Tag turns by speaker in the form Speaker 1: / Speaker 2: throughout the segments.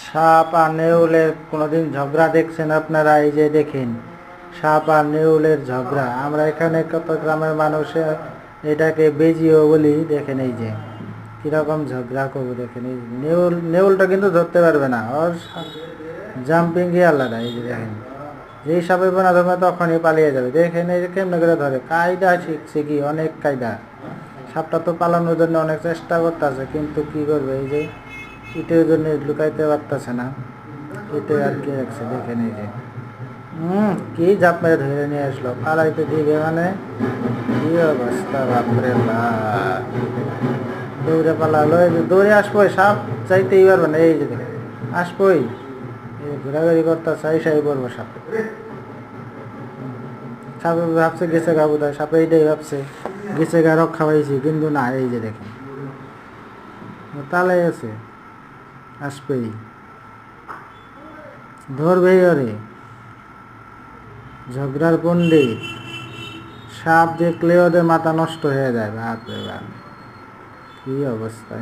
Speaker 1: সাপ আর নেউলের কোনোদিন ঝগড়া দেখছেন আপনারা? এই যে দেখেন, সাপ আর নেউলের ঝগড়া। আমরা এখানে কত গ্রামের মানুষে এটাকে বেজিও বলি। দেখেন এই যে কিরকম ঝগড়া করবো। দেখেন এই নেউলটা কিন্তু ধরতে পারবে না, ওর জাম্পিংই আলাদা। এই যে দেখেন, যেই সাপের বোনা ধরবে তখনই পালিয়ে যাবে। দেখেন এই যে কেমনে করে ধরে, কায়দা শিখছে কি, অনেক কায়দা। সাপটা তো পালানোর জন্য অনেক চেষ্টা করতেছে, কিন্তু কি করবে, এই যে ইটের জন্য লুকাইতে পারতেছে না। ইটে আর কি রাখছে। দেখেন এই যে কি জাপ মেরে ধরে নিয়ে আসলো, পালাইতে দিবে মানে কি অবস্থা, বাপরে বাপ। দৌড়ে পালালো, এই যে দৌড়ে আসবোই, সাপ চাইতেই পারবে না। এই যে দেখেন আসবোই, এই ঘোরাঘুরি করতে চাই, সাই পড়বো সাপ। সাপে ভাবছে গেছে গা বোধ হয়, সাপে এইটাই ভাবছে গেছে গা, রক্ষা পাইছি, কিন্তু না। এই যে দেখেন তালাই আছে, আসবেই, ধরবেই ওরে। ঝগড়ার পণ্ডিত। সাপ দেখলে ওদের মাথা নষ্ট হয়ে যায়। বাপরে বাপ, কি অবস্থা!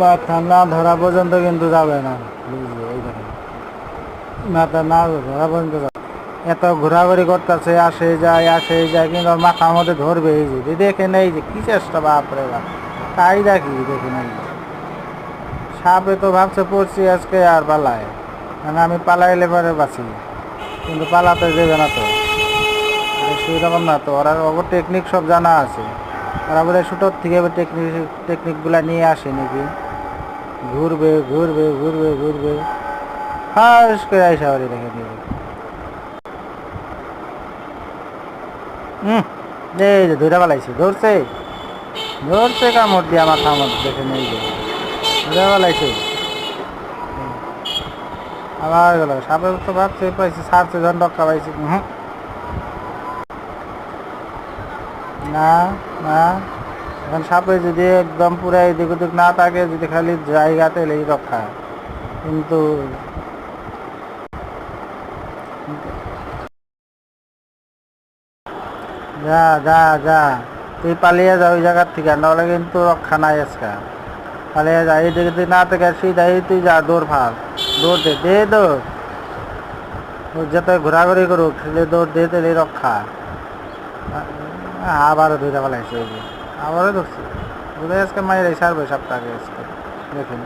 Speaker 1: মাথা না ধরা পর্যন্ত কিন্তু যাবে না। এই দেখেন, মাথা না ধরা পর্যন্ত যাবে। এত ঘোরাঘুরি করতেছে, আসে যায়, কিন্তু ওর মাথার মধ্যে ধরবে। এই যে দেখেন, এই যে কি চেষ্টা, বাপরে বাপ, কায়দা কি দেখেন। এই সাপে তো ভাবছে পড়ছি আজকে আর পালায়, মানে আমি পালাইলে পরে বাঁচি, কিন্তু পালাতে দেবে না তো। সেরকম না তো, ওরা ওর টেকনিক সব জানা আছে। ওরা বলে ছোটোর থেকে টেকনিকগুলা নিয়ে আসে নাকি। ঘুরবে ঘুরবে ঘুরবে ঘুরবে, ফাঁস করে আইসা বাড়ি রেখে দেবে। এই যে ধরে পালাইছে, ধরছে কামড় দিয়ে মাথা মধ্যে। দেখেন এই যে ধরে পালাইছে, আবার গেল। সাপে তো ভাবছে পাইছে, সারছে যখন রক্ষা পাইছে। না না, এখন সাপে যদি একদম পুরো এদিক ওদিক না থাকে, যদি খালি জায়গাতে এলেই রক্ষা। কিন্তু যা যা যা, তুই পালিয়ে যা ওই জায়গার থেকে, নাহলে কিন্তু রক্ষা নাই আজকে। পালিয়ে যা, এই দিকে না থেকে সিধাই তুই যা, দৌড় ফাল, দৌড় দে দৌড়। যত ঘোরাঘুরি করুক, খেলে দৌড় দে, তেলে রক্ষা। আবারও দুইটা পালাইছে, এই যে আবারও ধরছে। আজকে মায়ের সারবে সপ্তাহে আজকে। দেখেন।